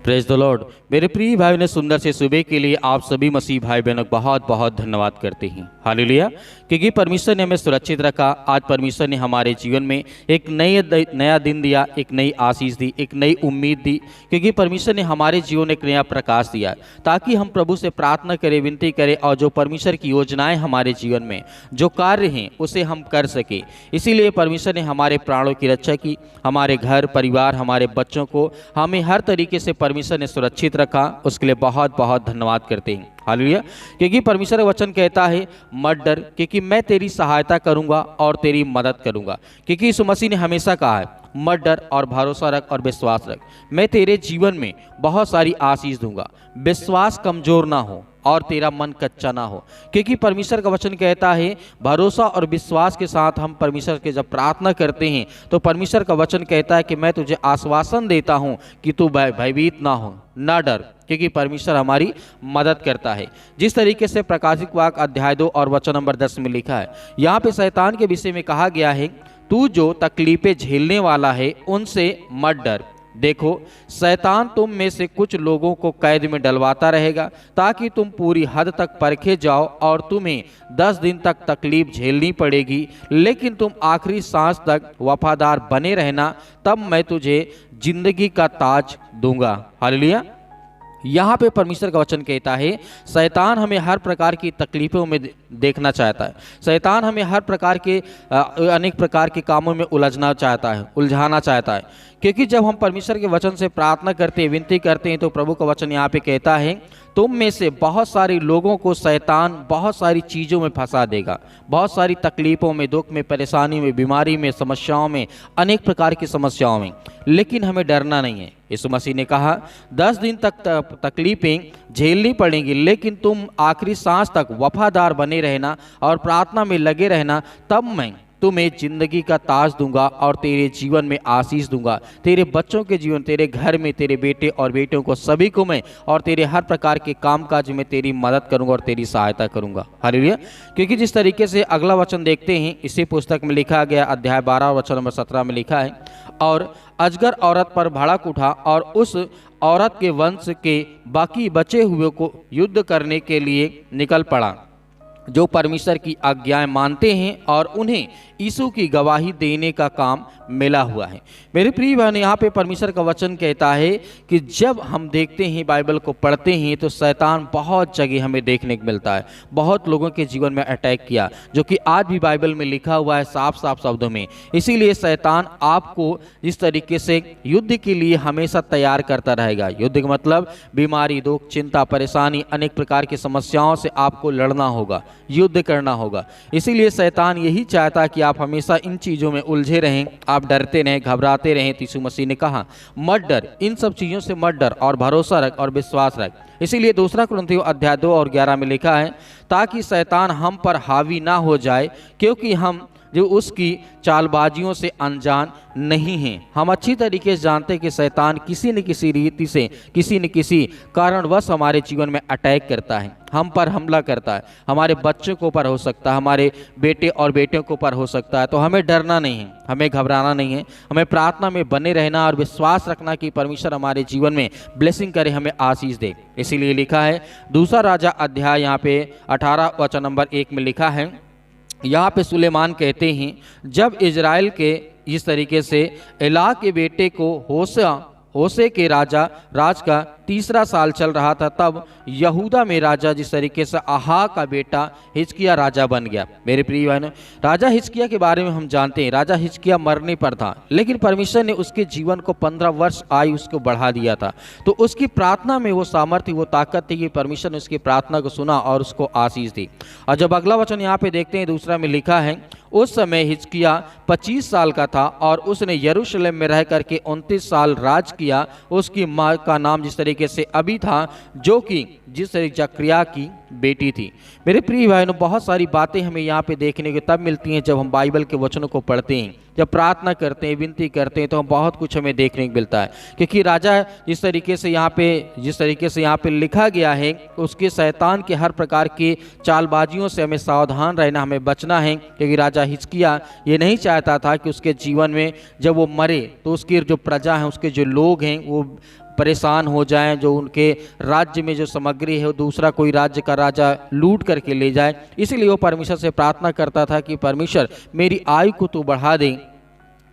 Praise the Lord. मेरे प्रिय भाई ने सुंदर से सुबह के लिए आप सभी मसीह भाई बहनों को बहुत बहुत धन्यवाद करते हैं। हालेलुया। क्योंकि परमेश्वर ने हमें सुरक्षित रखा। आज परमेश्वर ने हमारे जीवन में एक नया दिन दिया, एक नई आशीष दी, एक नई उम्मीद दी। क्योंकि परमेश्वर ने हमारे जीवन में एक नया प्रकाश दिया ताकि हम प्रभु से प्रार्थना करें, विनती करें और जो परमेश्वर की योजनाएं हमारे जीवन में जो कार्य हैं उसे हम कर सके। इसीलिए परमेश्वर ने हमारे प्राणों की रक्षा की, हमारे घर परिवार, हमारे बच्चों को हमें हर तरीके से परमेश्वर ने सुरक्षित रखा। उसके लिए बहुत बहुत धन्यवाद करते हैं। हालेलुया। क्योंकि परमेश्वर का वचन कहता है मत डर, क्योंकि मैं तेरी सहायता करूंगा और तेरी मदद करूंगा। क्योंकि यीशु मसीह ने हमेशा कहा है मत डर और भरोसा रख और विश्वास रख। मैं तेरे जीवन में बहुत सारी आशीष दूंगा। विश्वास कमजोर ना हो और तेरा मन कच्चा ना हो। क्योंकि परमेश्वर का वचन कहता है भरोसा और विश्वास के साथ हम परमेश्वर के जब प्रार्थना करते हैं तो परमेश्वर का वचन कहता है कि मैं तुझे आश्वासन देता हूं कि तू भयभीत ना हो, ना डर, क्योंकि परमेश्वर हमारी मदद करता है। जिस तरीके से प्रकाशित वाक्य अध्याय 2 और वचन नंबर 10 में लिखा है, यहाँ पे शैतान के विषय में कहा गया है तू जो तकलीफें झेलने वाला है उनसे मत डर। देखो शैतान तुम में से कुछ लोगों को कैद में डलवाता रहेगा ताकि तुम पूरी हद तक परखे जाओ और तुम्हें 10 दिन तक तकलीफ झेलनी पड़ेगी, लेकिन तुम आखिरी सांस तक वफादार बने रहना, तब मैं तुझे जिंदगी का ताज दूंगा। हालेलुया। यहाँ पे परमेश्वर का वचन कहता है शैतान हमें हर प्रकार की तकलीफों में देखना चाहता है। शैतान हमें हर प्रकार के अनेक प्रकार के कामों में उलझाना चाहता है। क्योंकि जब हम परमेश्वर के वचन से प्रार्थना करते हैं, विनती करते हैं, तो प्रभु का वचन यहाँ पे कहता है तुम में से बहुत सारे लोगों को शैतान बहुत सारी चीज़ों में फंसा देगा, बहुत सारी तकलीफ़ों में, दुख में, परेशानी में, बीमारी में, समस्याओं में, अनेक प्रकार की समस्याओं में। लेकिन हमें डरना नहीं है। यीशु मसीह ने कहा 10 दिन तक तकलीफ़ें झेलनी पड़ेंगी, लेकिन तुम आखिरी सांस तक वफादार बने रहना और प्रार्थना में लगे रहना, तब मैं तुम्हें जिंदगी का ताज दूंगा और तेरे जीवन में आशीष दूंगा। तेरे बच्चों के जीवन, तेरे घर में, तेरे बेटे और बेटियों को सभी को मैं और तेरे हर प्रकार के कामकाज में तेरी मदद करूंगा और तेरी सहायता करूंगा। हालेलुया। क्योंकि जिस तरीके से अगला वचन देखते हैं इसी पुस्तक में लिखा गया अध्याय 12 वचन नंबर 17 में लिखा है और अजगर औरत पर भड़क उठा और उस औरत के वंश के बाकी बचे हुए को युद्ध करने के लिए निकल पड़ा जो परमेश्वर की आज्ञाएं मानते हैं और उन्हें यीशु की गवाही देने का काम मिला हुआ है। मेरे प्रिय बहन, यहाँ पे परमेश्वर का वचन कहता है कि जब हम देखते हैं, बाइबल को पढ़ते हैं, तो शैतान बहुत जगह हमें देखने को मिलता है। बहुत लोगों के जीवन में अटैक किया, जो कि आज भी बाइबल में लिखा हुआ है साफ साफ शब्दों में। इसीलिए शैतान आपको इस तरीके से युद्ध के लिए हमेशा तैयार करता रहेगा। युद्ध का मतलब बीमारी, दुख, चिंता, परेशानी, अनेक प्रकार की समस्याओं से आपको लड़ना होगा, युद्ध करना होगा। इसीलिए शैतान यही चाहता है कि आप हमेशा इन चीज़ों में उलझे रहें, आप डरते रहें, घबराते रहें। यीशु मसीह ने कहा मत डर, इन सब चीज़ों से मत डर और भरोसा रख और विश्वास रख। इसीलिए 2 कुरिन्थियों अध्याय 2 और 11 में लिखा है ताकि शैतान हम पर हावी ना हो जाए, क्योंकि हम जो उसकी चालबाजियों से अनजान नहीं हैं। हम अच्छी तरीके से जानते हैं कि शैतान किसी न किसी रीति से, किसी न किसी कारणवश हमारे जीवन में अटैक करता है, हम पर हमला करता है। हमारे बच्चों के ऊपर हो सकता है, हमारे बेटे और बेटियों के ऊपर हो सकता है। तो हमें डरना नहीं है, हमें घबराना नहीं है, हमें प्रार्थना में बने रहना और विश्वास रखना कि परमेश्वर हमारे जीवन में ब्लेसिंग करे, हमें आशीष दे। इसीलिए लिखा है 2 राजा अध्याय यहाँ पे 18 वचन नंबर 1 में लिखा है, यहाँ पे सुलेमान कहते हैं जब इजराइल के इस तरीके से एला के बेटे को होशे के राज का 3रा साल चल रहा था, तब यहूदा में राजा जिस तरीके से आहा का बेटा हिजकिय्याह राजा बन गया। मेरे प्रिय बहनों, राजा हिजकिय्याह के बारे में हम जानते हैं। राजा हिजकिय्याह मरने पर था, लेकिन परमेश्वर ने उसके जीवन को 15 वर्ष आयु उसको बढ़ा दिया था। तो उसकी प्रार्थना में वो सामर्थ्य, वो ताकत थी कि परमेश्वर ने उसकी प्रार्थना को सुना और उसको आशीष दी। और जब अगला वचन यहाँ पे देखते हैं 2 में लिखा है उस समय हिजकिय्याह 25 साल का था और उसने यरूशलेम में रह करके 29 साल राज किया। उसकी माँ का नाम जिस तरीके से अभी था, जो कि जिस जकरिया की बेटी थी। मेरे प्रिय भाइयों, बहुत सारी बातें हमें यहाँ पे देखने को तब मिलती हैं जब हम बाइबल के वचनों को पढ़ते हैं, जब प्रार्थना करते हैं, विनती करते हैं, तो हम बहुत कुछ हमें देखने को मिलता है। क्योंकि राजा जिस तरीके से यहाँ पे लिखा गया है, उसके शैतान के हर प्रकार की चालबाजियों से हमें सावधान रहना, हमें बचना है। क्योंकि राजा हिजकिय्याह ये नहीं चाहता था कि उसके जीवन में जब वो मरे तो उसकी जो प्रजा है, उसके जो लोग हैं, वो परेशान हो जाएं, जो उनके राज्य में जो सामग्री है वो दूसरा कोई राज्य का राजा लूट करके ले जाए। इसीलिए वो परमेश्वर से प्रार्थना करता था कि परमेश्वर मेरी आयु को तू बढ़ा दे,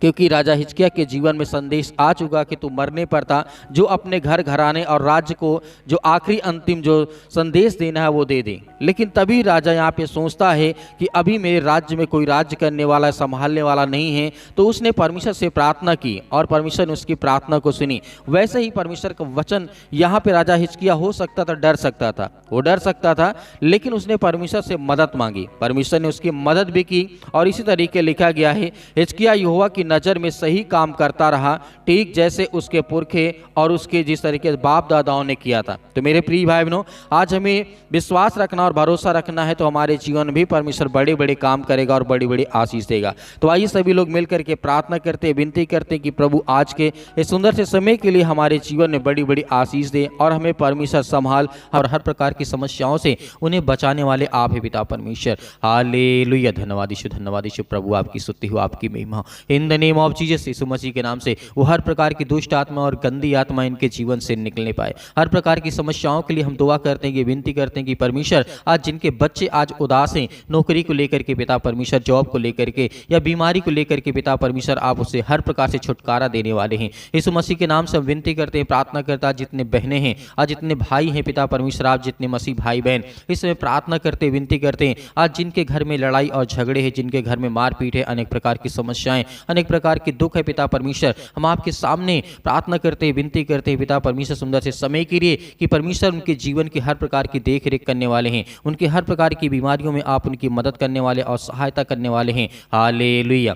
क्योंकि राजा हिजकिय्याह के जीवन में संदेश आ चुका कि तू मरने पर था, जो अपने घर घराने और राज्य को जो आखिरी अंतिम जो संदेश देना है वो दे दे। लेकिन तभी राजा यहाँ पे सोचता है कि अभी मेरे राज्य में कोई राज्य करने वाला संभालने वाला नहीं है, तो उसने परमेश्वर से प्रार्थना की और परमेश्वर ने उसकी प्रार्थना को सुनी। वैसे ही परमेश्वर का वचन यहाँ पे राजा हिजकिय्याह हो सकता था, डर सकता था, वो डर सकता था, लेकिन उसने परमेश्वर से मदद मांगी, परमेश्वर ने उसकी मदद भी की। और इसी तरीके लिखा गया है, हिजकिय्याह यहोवा की नज़र में सही काम करता रहा, ठीक जैसे उसके पुरखे और उसके जिस तरीके से बाप दादाओं ने किया था। तो मेरे प्रिय भाई बहनों, आज हमें विश्वास रखना और भरोसा रखना है, तो हमारे जीवन में भी परमेश्वर बड़े बड़े काम करेगा और बड़ी बड़ी आशीष देगा। तो आइए सभी लोग मिलकर के प्रार्थना करते, विनती करते कि प्रभु आज के इस सुंदर से समय के लिए हमारे जीवन में बड़ी बड़ी आशीष दे और हमें परमेश्वर संभाल और हर प्रकार की समस्याओं से उन्हें बचाने वाले आप है पिता परमेश्वर। हालेलुया, धन्यवाद यीशु, धन्यवाद यीशु प्रभु, आपकी स्तुति हो, आपकी महिमा हो। In the name of Jesus, Yeshu Masih के नाम से वो हर प्रकार की दुष्ट आत्मा और गंदी आत्मा इनके जीवन से निकलने पाए। हर प्रकार की समस्याओं के लिए हम दुआ करते हैं, विनती करते हैं कि परमेश्वर आज जिनके बच्चे आज उदास हैं, नौकरी को लेकर के पिता परमेश्वर, जॉब को लेकर के या बीमारी को लेकर के पिता परमेश्वर, आप उसे हर प्रकार से छुटकारा देने वाले हैं। यीशु मसीह के नाम से हम विनती करते हैं, प्रार्थना करते हैं, जितने बहनें हैं, आज जितने भाई हैं पिता परमेश्वर, आप जितने मसीह भाई बहन इस समय प्रार्थना करते विनती करते हैं, आज जिनके घर में लड़ाई और झगड़े हैं, जिनके घर में मारपीट है, अनेक प्रकार की समस्याएं, अनेक प्रकार के दुख है पिता परमेश्वर, हम आपके सामने प्रार्थना करते हैं, विनती करते हैं पिता परमेश्वर सुंदर से समय के लिए कि परमेश्वर उनके जीवन की हर प्रकार की देख रेख करने वाले हैं, उनके हर प्रकार की बीमारियों में आप उनकी मदद करने वाले और सहायता करने वाले हैं। हालेलुया,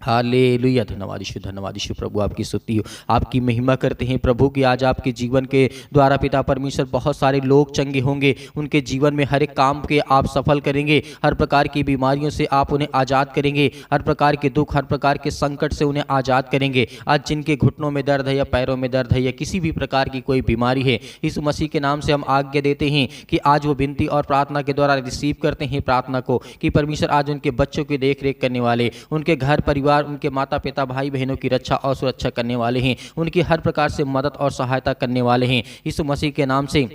हालेलुया, धन्यवाद यीशु, धन्यवाद यीशु प्रभु, आपकी स्तुति हो, आपकी महिमा करते हैं प्रभु कि आज आपके जीवन के द्वारा पिता परमेश्वर बहुत सारे लोग चंगे होंगे, उनके जीवन में हर एक काम के आप सफल करेंगे, हर प्रकार की बीमारियों से आप उन्हें आज़ाद करेंगे, हर प्रकार के दुख, हर प्रकार के संकट से उन्हें आज़ाद करेंगे। आज जिनके घुटनों में दर्द है या पैरों में दर्द है या किसी भी प्रकार की कोई बीमारी है, इस मसीह के नाम से हम आज्ञा देते हैं कि आज वो विनती और प्रार्थना के द्वारा रिसीव करते हैं प्रार्थना को कि परमेश्वर आज उनके बच्चों की देख रेख करने वाले, उनके घर परिवार, उनके माता पिता भाई बहनों की रक्षा और सुरक्षा करने वाले हैं, उनकी हर प्रकार से मदद और सहायता करने वाले हैं। यीशु मसीह के नाम से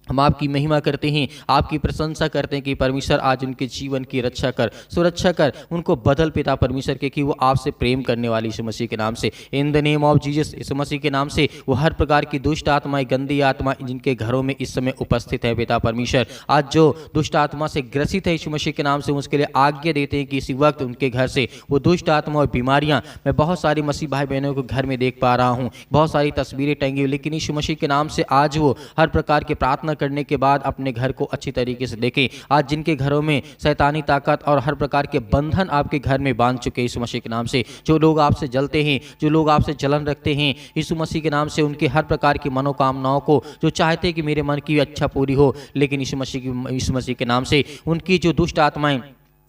हम आपकी महिमा करते हैं, आपकी प्रशंसा करते हैं कि परमेश्वर आज उनके जीवन की रक्षा कर, सुरक्षा कर, उनको बदल पिता परमेश्वर के कि वो आपसे प्रेम करने वाली यीशु मसीह के नाम से, in the name of Jesus, Yeshu Masih के नाम से वो हर प्रकार की दुष्ट आत्माएं, गंदी आत्मा जिनके घरों में इस समय उपस्थित है पिता परमेश्वर, आज जो दुष्ट आत्मा से ग्रसित है यीशु मसीह के नाम से उसके लिए आज्ञा देते हैं कि इसी वक्त उनके घर से वो दुष्ट आत्मा और बीमारियां, मैं बहुत सारी मसीह भाई बहनों को घर में देख पा रहा हूँ, बहुत सारी तस्वीरें टंगी, लेकिन यीशु मसीह के नाम से आज वो हर प्रकार के प्रार्थना करने के बाद अपने घर को अच्छी तरीके से देखें। आज जिनके घरों में शैतानी ताकत और हर प्रकार के बंधन आपके घर में बांध चुके यीशु मसीह के नाम से, जो लोग आपसे जलते हैं, जो लोग आपसे जलन रखते हैं, यीशु मसीह के नाम से उनके हर प्रकार की मनोकामनाओं को, जो चाहते हैं कि मेरे मन की अच्छा पूरी हो, लेकिन यीशु मसीह के नाम से उनकी जो दुष्ट आत्माएं,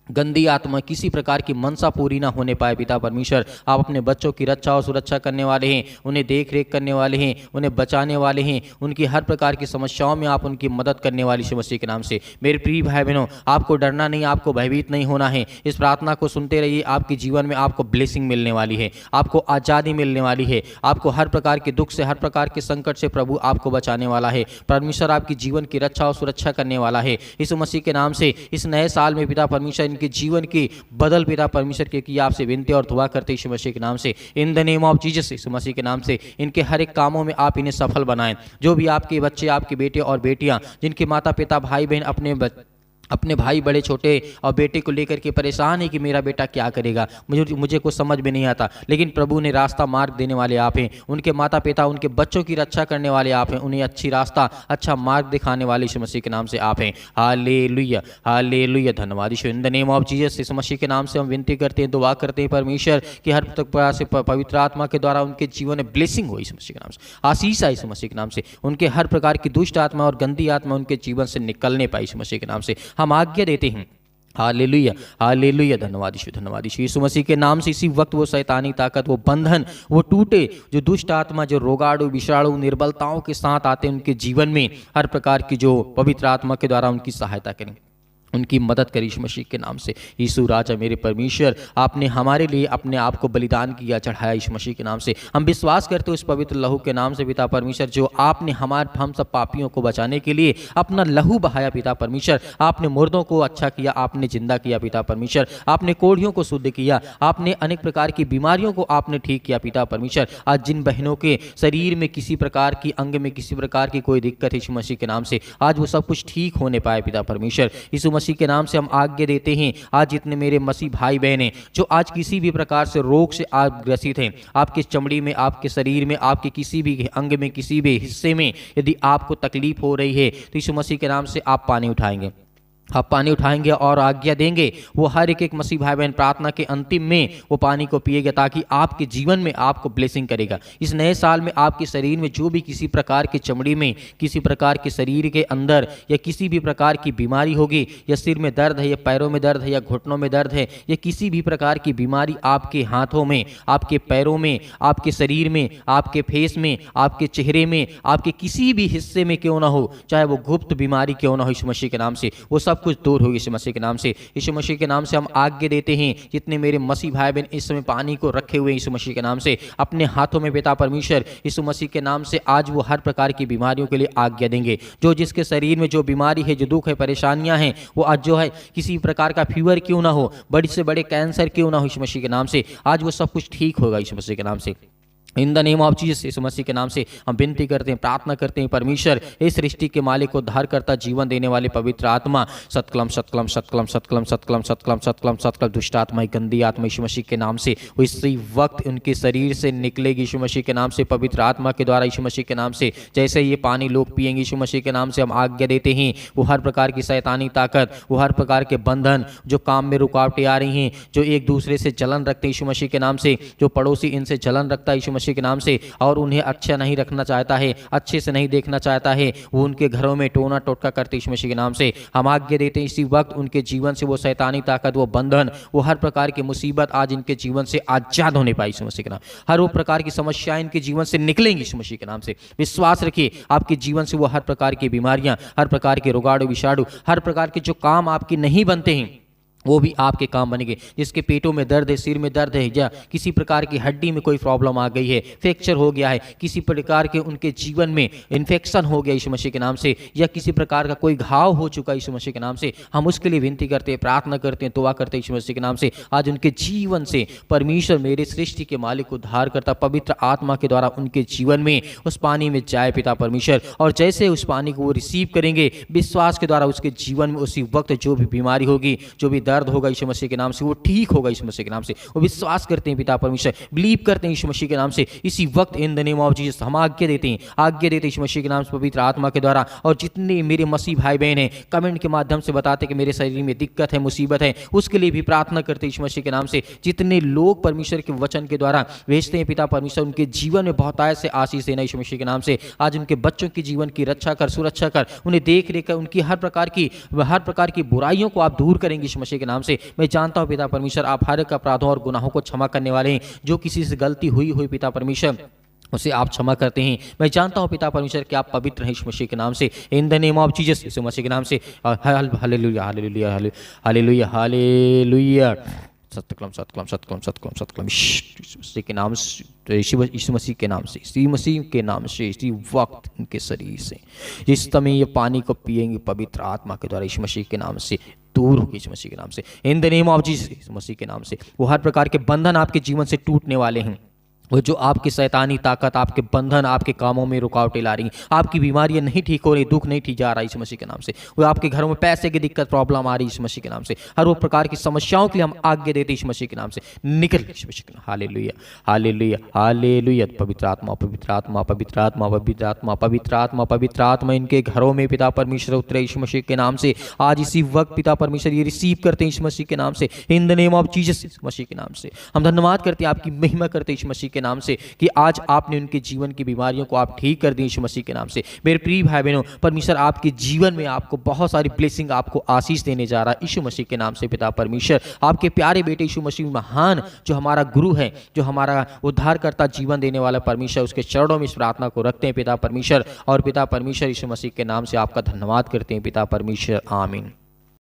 गंदी आत्मा, किसी प्रकार की मनसा पूरी ना होने पाए पिता परमेश्वर, आप अपने बच्चों की रक्षा और सुरक्षा करने वाले हैं, उन्हें देख रेख करने वाले हैं, उन्हें बचाने वाले हैं, उनकी हर प्रकार की समस्याओं में आप उनकी मदद करने वाले यीशु मसीह के नाम से। मेरे प्रिय भाई बहनों, आपको डरना नहीं, आपको भयभीत नहीं होना है, इस प्रार्थना को सुनते रहिए, आपके जीवन में आपको ब्लेसिंग मिलने वाली है, आपको आज़ादी मिलने वाली है, आपको हर प्रकार के दुख से, हर प्रकार के संकट से प्रभु आपको बचाने वाला है, परमेश्वर आपकी जीवन की रक्षा और सुरक्षा करने वाला है यीशु मसीह के नाम से। इस नए साल में पिता परमेश्वर इनके जीवन की बदल पिता परमेश्वर के की आपसे विनती और दुआ करते यीशु मसीह के नाम से, in the name of Jesus, Yeshu Masih के नाम से इनके हर एक कामों में आप इन्हें सफल बनाएं। जो भी आपके बच्चे, आपके बेटे और बेटियां, जिनके माता पिता भाई बहन अपने भाई बड़े छोटे और बेटे को लेकर के परेशान है कि मेरा बेटा क्या करेगा, मुझे कुछ समझ में नहीं आता, लेकिन प्रभु ने रास्ता मार्ग देने वाले आप हैं, उनके माता पिता, उनके बच्चों की रक्षा करने वाले आप हैं, उन्हें अच्छी रास्ता, अच्छा मार्ग दिखाने वाले यीशु मसीह के नाम से आप हैं। हालेलुया, हालेलुया, धन्यवाद Yeshu, in the name of Jesus, Yeshu Masih के नाम से हम विनती करते हैं, दुआ करते हैं परमेश्वर कि हर प्रकार से पवित्र आत्मा के द्वारा उनके जीवन में ब्लेसिंग हो यीशु मसीह के नाम से, आशीष आए यीशु मसीह के नाम से, उनके हर प्रकार की दुष्ट आत्मा और गंदी आत्मा उनके जीवन से निकलने पाए यीशु मसीह के नाम से हम आज्ञा देते हैं। हालेलुया, हालेलुया, धन्यवाद यीशु, धन्यवाद यीशु, यीशु मसीह के नाम से इसी वक्त वो शैतानी ताकत, वो बंधन, वो टूटे, जो दुष्ट आत्मा, जो रोगाणु विषाणु निर्बलताओं के साथ आते हैं उनके जीवन में, हर प्रकार की जो पवित्र आत्मा के द्वारा उनकी सहायता करें, उनकी मदद करी यीशु मसीह के नाम से। यीशु राजा मेरे परमेश्वर, आपने हमारे लिए अपने आप को बलिदान किया, चढ़ाया यीशु मसीह के नाम से। हम विश्वास करते हो उस पवित्र लहू के नाम से पिता परमेश्वर, जो आपने हम सब पापियों को बचाने के लिए अपना लहू बहाया पिता परमेश्वर। आपने मुर्दों को अच्छा किया, आपने जिंदा किया पिता परमेश्वर। आपने कोढ़ियों को शुद्ध किया, आपने अनेक प्रकार की बीमारियों को आपने ठीक किया पिता परमेश्वर। आज जिन बहनों के शरीर में किसी प्रकार की, अंग में किसी प्रकार की कोई दिक्कत है यीशु मसीह के नाम से, आज वो सब कुछ ठीक होने पाए पिता परमेश्वर। यीशु मसीह के नाम से हम आज्ञा देते हैं, आज जितने मेरे मसीह भाई बहन हैं जो आज किसी भी प्रकार से रोग से आप ग्रसित हैं, आपके चमड़ी में, आपके शरीर में, आपके किसी भी अंग में, किसी भी हिस्से में यदि आपको तकलीफ हो रही है, तो यीशु मसीह के नाम से आप पानी उठाएंगे, आप पानी उठाएंगे और आज्ञा देंगे। वो हर एक मसीह भाई बहन प्रार्थना के अंतिम में वो पानी को पिएगा, ताकि आपके जीवन में आपको ब्लेसिंग करेगा। इस नए साल में आपके शरीर में जो भी किसी प्रकार के चमड़ी में, किसी प्रकार के शरीर के अंदर या किसी भी प्रकार की बीमारी होगी, या सिर में दर्द है, या पैरों में दर्द है, या घुटनों में दर्द है, या किसी भी प्रकार की बीमारी आपके हाथों में, आपके पैरों में, आपके शरीर में, आपके फेस में, आपके चेहरे में, आपके किसी भी हिस्से में क्यों ना हो, चाहे वो गुप्त बीमारी क्यों ना हो, यीशु मसीह के नाम से वो सब कुछ दूर होगी यीशु मसीह के नाम से। यीशु मसीह के नाम से हम आज्ञा देते हैं, जितने मेरे मसीह भाई बहन इस समय पानी को रखे हुए यीशु मसीह के नाम से अपने हाथों में पिता परमेश्वर, यीशु मसीह के नाम से आज वो हर प्रकार की बीमारियों के लिए आज्ञा देंगे। जो जिसके शरीर में जो बीमारी है, जो दुख है, परेशानियां हैं, वो आज जो है किसी प्रकार का फीवर क्यों ना हो, बड़े से बड़े कैंसर क्यों ना हो, यीशु मसीह के नाम से आज वो सब कुछ ठीक होगा यीशु मसीह के नाम से। In the name of Jesus, Yeshu Masih के नाम से हम विनती करते हैं, प्रार्थना करते हैं, परमेश्वर इस सृष्टि के मालिक को उद्धार करता, जीवन देने वाले पवित्र आत्मा, सत्कलम सत्कलम सत्कलम सत्कलम सत्कलम सत्कलम सत्कलम सत्कलम दुष्ट आत्मा, गंदी आत्मा यीशु मसीह के नाम से वो इसी वक्त उनके शरीर से निकलेगी यीशु मसीह के नाम से, पवित्र आत्मा के द्वारा यीशु मसीह के नाम से। जैसे ये पानी लोग पिएंगे यीशु मसीह के नाम से, हम आज्ञा देते हैं वो हर प्रकार की शैतानी ताकत, वो हर प्रकार के बंधन, जो काम में रुकावटें आ रही हैं, जो एक दूसरे से जलन रखते हैं यीशु मसीह के नाम से, जो पड़ोसी इनसे जलन रखता है यीशु मसीह के नाम से और उन्हें अच्छा नहीं रखना चाहता है, अच्छे से नहीं देखना चाहता है, वो उनके घरों में टोना टोटका करते यीशु मसीह के नाम से हम आज्ञा देते हैं, इसी वक्त उनके जीवन से वो शैतानी ताकत, वो बंधन, वो हर प्रकार की मुसीबत आज इनके जीवन से आजाद होने पाई यीशु मसीह के नाम। हर वो प्रकार की समस्याएं इनके जीवन से निकलेंगी यीशु मसीह के नाम से। विश्वास रखिए, आपके जीवन से वो हर प्रकार की बीमारियां, हर प्रकार के रोगाणु विषाणु, हर प्रकार के जो काम आपके नहीं बनते हैं वो भी आपके काम बनेंगे। जिसके पेटों में दर्द है, सिर में दर्द है, या किसी प्रकार की हड्डी में कोई प्रॉब्लम आ गई है, फ्रैक्चर हो गया है, किसी प्रकार के उनके जीवन में इन्फेक्शन हो गया यीशु मसीह के नाम से, या किसी प्रकार का कोई घाव हो चुका यीशु मसीह के नाम से, हम उसके लिए विनती करते हैं, प्रार्थना करते हैं, दुआ करते हैं यीशु मसीह के नाम से। आज उनके जीवन से परमेश्वर मेरे सृष्टि के मालिक को उद्धार करता पवित्र आत्मा के द्वारा उनके जीवन में उस पानी में जाए पिता परमेश्वर, और जैसे उस पानी को वो रिसीव करेंगे विश्वास के द्वारा, उसके जीवन में उसी वक्त जो भी बीमारी होगी, जो भी दर्द होगा यीशु मसीह के नाम से वो ठीक होगा यीशु मसीह के नाम से। वो विश्वास करते हैं पिता परमेश्वर, बिलीव करते हैं यीशु मसीह के नाम से। इसी वक्त इन द नेम ऑफ जीसस हम आज्ञा देते हैं, आज्ञा देते हैं यीशु मसीह के नाम से पवित्र आत्मा के द्वारा। और जितने मेरे मसीह भाई बहन हैं कमेंट के माध्यम से बताते कि मेरे शरीर में दिक्कत है, मुसीबत है, उसके लिए भी प्रार्थना करते हैं यीशु मसीह के नाम से। जितने लोग परमेश्वर के वचन के द्वारा भेजते हैं पिता परमेश्वर, उनके जीवन में बहुतायत से आशीष देना यीशु मसीह के नाम से। आज उनके बच्चों के जीवन की रक्षा कर, सुरक्षा कर, उन्हें देख रेख कर, उनकी हर प्रकार की बुराइयों को आप दूर करेंगे यीशु मसीह के नाम से। मैं जानता हूं पिता परमेश्वर आप हर एक अपराधों और गुनाहों को क्षमा करने वाले हैं। जो किसी से गलती हुई पिता परमेश्वर उसे आप क्षमा करते हैं। मैं जानता हूं पिता परमेश्वर कि आप पवित्र हैं यीशु मसीह के नाम से। In the name of Jesus, Yeshu Masih के नाम से। Hallelujah hallelujah hallelujah hallelujah. सत्कलम सत्कलम सत्कलम सत्कलम सत्कलम यीशु मसीह के नाम से, यीशु मसीह के नाम से, यीशु मसीह के नाम से, इसी वक्त इनके शरीर से जिस समय ये पानी को पिएंगे पवित्र आत्मा के द्वारा यीशु मसीह के नाम से दूर होगी यीशु मसीह के नाम से। In the name of Jesus, Yeshu Masih के नाम से वो हर प्रकार के बंधन आपके जीवन से टूटने वाले हैं। वो जो आपकी शैतानी ताकत, आपके बंधन, आपके कामों में रुकावटें ला रही, आपकी बीमारियां नहीं ठीक हो रही, दुख नहीं ठीक जा रहा यीशु मसीह के नाम से। वो आपके घरों में पैसे की दिक्कत, प्रॉब्लम आ रही यीशु मसीह के नाम से। हर वो प्रकार की समस्याओं के लिए हम आज्ञा देते यीशु मसीह के नाम से, निकल यीशु मसीह के नाम। Hallelujah hallelujah hallelujah. पवित्र आत्मा पवित्र आत्मा पवित्र आत्मा पवित्र आत्मा पवित्र आत्मा पवित्र आत्मा इनके घरों में पिता परमेश्वर उतरे यीशु मसीह के नाम से। आज इसी वक्त पिता परमेश्वर ये रिसीव करते हैं यीशु मसीह के नाम से। In the name of Jesus, Yeshu Masih के नाम से हम धन्यवाद करते हैं, आपकी महिमा करते हैं यीशु मसीह के नाम से कि आज आपने उनके जीवन की बीमारियों को आप ठीक कर दी यीशु मसीह के नाम से। मेरे प्रिय भाई बहनों, परमेश्वर आपके जीवन में आपको बहुत सारी ब्लेसिंग, आपको आशीष देने जा रहा है यीशु मसीह के नाम से। पिता परमेश्वर आपके प्यारे बेटे यीशु मसीह महान, जो हमारा गुरु है, जो हमारा उद्धार करता, जीवन देने वाला परमेश्वर, उसके चरणों में इस प्रार्थना को रखते हैं पिता परमेश्वर। और पिता परमेश्वर यीशु मसीह के नाम से आपका धन्यवाद करते हैं पिता परमेश्वर। आमीन।